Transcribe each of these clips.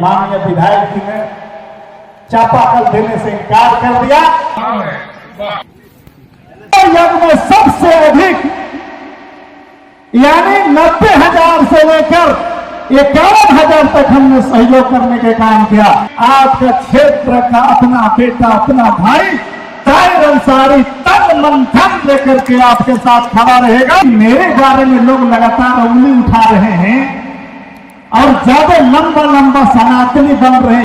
माननीय विधायक जी ने चापाकल देने से इनकार कर दिया। यज्ञ में सबसे अधिक यानी 90,000 से लेकर 51,000 तक हमने सहयोग करने के काम किया। आपका क्षेत्र का अपना बेटा, अपना भाई ताहिर अंसारी तन मन धन लेकर के आपके साथ खड़ा रहेगा। मेरे बारे में लोग लगातार उंगली उठा रहे हैं और ज्यादा लंबा लंबा सनातनी बन रहे हैं।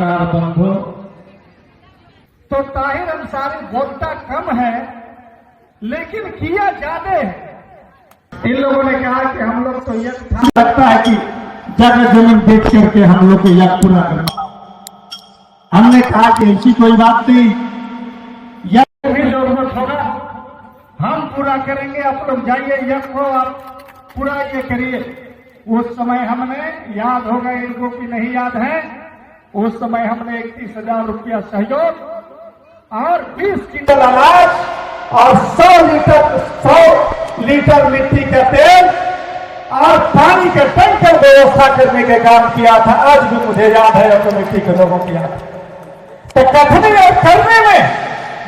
तो ताहिर अंसारी बोलता कम है लेकिन किया ज्यादा है। इन लोगों ने कहा कि हम लोग तो यज्ञ लगता है कि जगह जमीन बेच करके हम लोग को यज्ञ पूरा करना। हमने कहा कि ऐसी कोई बात नहीं, यज्ञ भी जरूरत होगा हम पूरा करेंगे। आप लोग जाइए यज्ञ को आप पूरा ये करिए। उस समय हमने याद होगा इनको कि नहीं याद है, उस समय हमने 31,000 रुपया सहयोग और 20 क्विंटल अनाज और 100 लीटर मिट्टी का तेल और पानी का टैंकर व्यवस्था करने का काम किया था। आज भी मुझे याद है और कमेटी के लोगों की याद है। तो कथने और करने में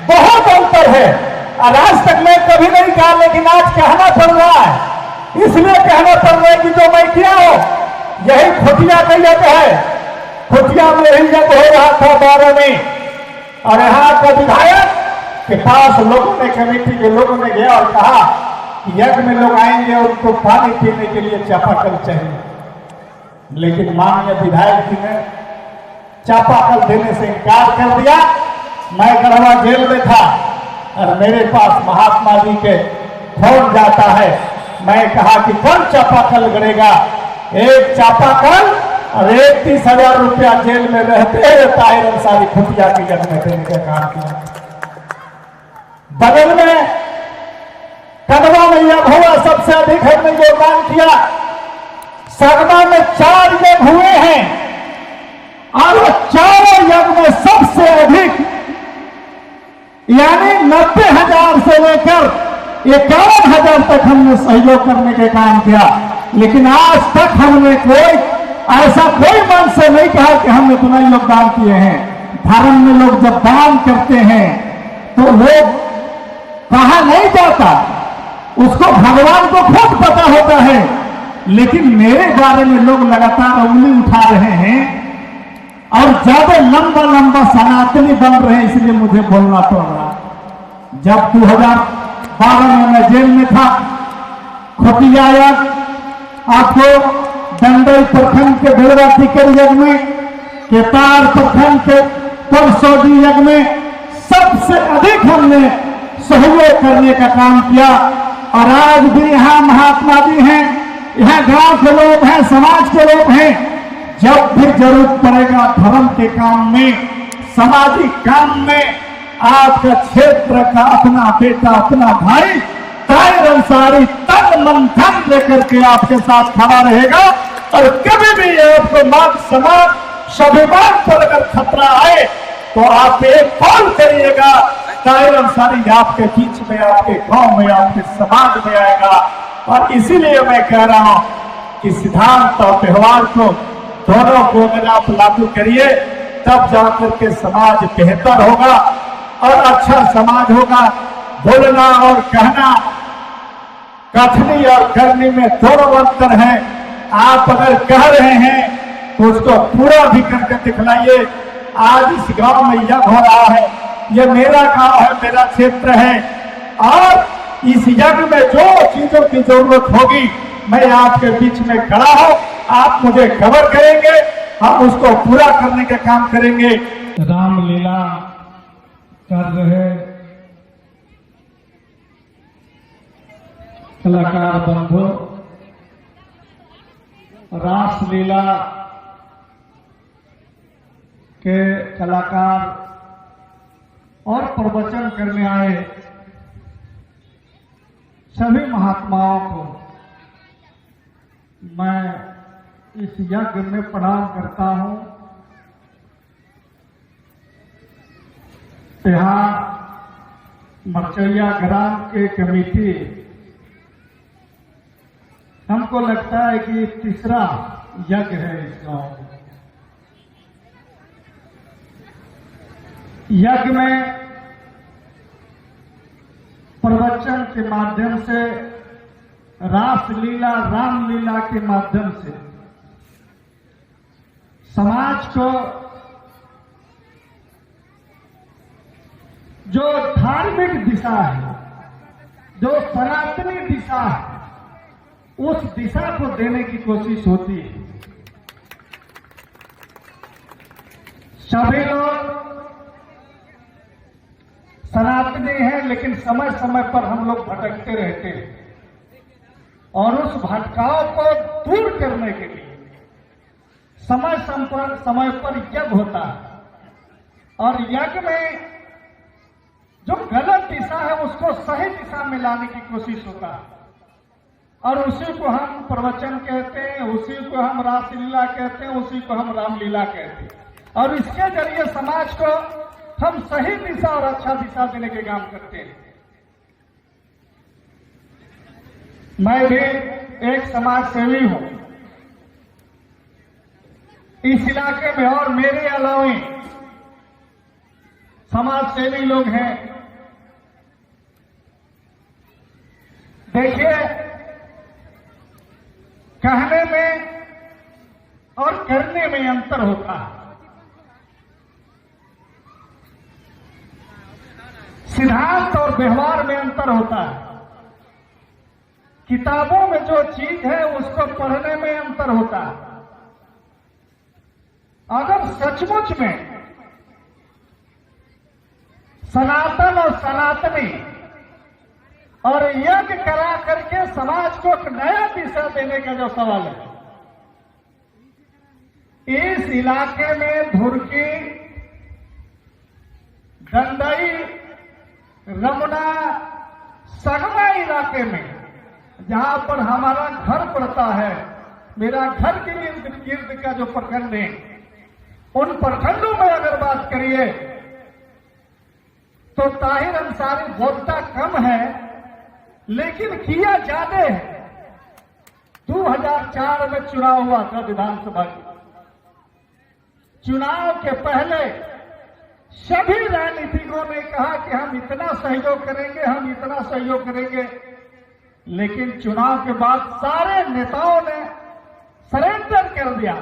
बहुत अंतर है। आज तक मैं कभी नहीं कहा लेकिन आज कहना पड़ रहा है। इसलिए कहना पड़ रहा है कि जो मैं किया हो यही खुटिया का यज्ञ है। खुटिया में यही यज्ञ हो रहा था 12 में और यहाँ का विधायक के पास लोगों ने, कमेटी के लोगों ने गया और कहा कि यज्ञ में लोग आएंगे और उनको पानी पीने के लिए चापाकल चाहिए। लेकिन माननीय विधायक जी ने चापाकल देने से इनकार कर दिया। मैं गढ़वा जेल में था और मेरे पास महात्मा जी के फोन जाता है। मैं कहा कि कौन चापाकल गड़ेगा, एक चापाकल और 31,000 रुपया जेल में रहते हुए ताहिर अंसारी खुटिया के यज्ञ में देने का काम किया। बगल में कदवा में यज्ञ हुआ, सबसे अधिक हमने योगदान किया। सगमा में 4 यज्ञ हुए हैं और चारों यज्ञ में सबसे अधिक यानी 90,000 से लेकर 51,000 तक हमने सहयोग करने के काम किया। लेकिन आज तक हमने ऐसा कोई मन से नहीं कहा कि हम इतना योगदान किए हैं। धर्म में लोग जब दान करते हैं तो लोग कहा नहीं जाता, उसको भगवान को खुद पता होता है। लेकिन मेरे बारे में लोग लगातार उंगली उठा रहे हैं और ज्यादा लंबा लंबा सनातनी बन रहे हैं, इसलिए मुझे बोलना पड़ रहा। जब 2012 में मैं जेल में था, खुटिया यज्ञ आपको दंडई प्रखंड के बेलवा टिकर यज्ञ में, केतार प्रखंड के परसौदी यज्ञ में सबसे अधिक हमने सहयोग करने का काम किया। और आज भी यहाँ महात्मा जी हैं, यहाँ गांव के लोग हैं, समाज के लोग हैं। जब भी जरूरत पड़ेगा धर्म के काम में, सामाजिक काम में, आपका क्षेत्र का अपना बेटा, अपना भाई ताहिर अंसारी तन मन धन लेकर के आपके साथ खड़ा रहेगा। और कभी भी आपको मान सम्मान स्वाभिमान पर अगर खतरा आए तो आप एक कॉल करिएगा, ताहिर अंसारी आपके बीच में, आपके गांव में, आपके समाज में आएगा। और इसीलिए मैं कह रहा हूं कि सिद्धांत और व्यवहार को दोनों को अगर आप लागू करिए तब जाकर के समाज बेहतर होगा और अच्छा समाज होगा। बोलना और कहना, कथनी और करनी में दोनों अंतर है। आप अगर कह रहे हैं तो उसको पूरा भी करके दिखलाइए। आज इस गांव में यज्ञ हो रहा है, ये मेरा गांव है, मेरा क्षेत्र है और इस यज्ञ में जो चीजों की जरूरत होगी मैं आपके बीच में खड़ा हूं। आप मुझे खबर करेंगे, हम उसको पूरा करने का काम करेंगे। रामलीला कर रहे कलाकार बंधु, रासलीला के कलाकार और प्रवचन करने आए सभी महात्माओं को मैं इस यज्ञ में प्रणाम करता हूं। यहाँ मरचैया ग्राम के कमेटी, हमको लगता है कि तीसरा यज्ञ है इस गांव में। यज्ञ में प्रवचन के माध्यम से, रास लीला, रामलीला के माध्यम से समाज को जो धार्मिक दिशा है, जो सनातनी दिशा है, उस दिशा को देने की कोशिश होती है। सभी लोग सनातनी हैं, लेकिन समय समय पर हम लोग भटकते रहते हैं और उस भटकाव को दूर करने के लिए समय पर यज्ञ होता है और यज्ञ में जो गलत दिशा है उसको सही दिशा में लाने की कोशिश होता है और उसी को हम प्रवचन कहते हैं, उसी को हम रासलीला कहते हैं, उसी को हम रामलीला कहते हैं और इसके जरिए समाज को हम सही दिशा और अच्छा दिशा देने के काम करते हैं। मैं भी एक समाज सेवी हूं इस इलाके में और मेरे अलावे समाज सेवी लोग हैं। देखिए, कहने में और करने में अंतर होता है। सिद्धांत और व्यवहार में अंतर होता है। किताबों में जो चीज है उसको पढ़ने में अंतर होता है। अगर सचमुच में सनातन और सनातनी और यज्ञ करा करके समाज को एक नया दिशा देने का जो सवाल है, इस इलाके में धुरकी, दंडई, रमुना, सगमा इलाके में जहां पर हमारा घर पड़ता है, मेरा घर के इर्द गिर्द का जो प्रखंड है, उन प्रखंडों में अगर बात करिए तो ताहिर अंसारी बोलता कम है लेकिन किया ज्यादा है। 2004 में चुनाव हुआ था विधानसभा की। चुनाव के पहले सभी राजनीतिकों ने कहा कि हम इतना सहयोग करेंगे, हम इतना सहयोग करेंगे, लेकिन चुनाव के बाद सारे नेताओं ने सरेंडर कर दिया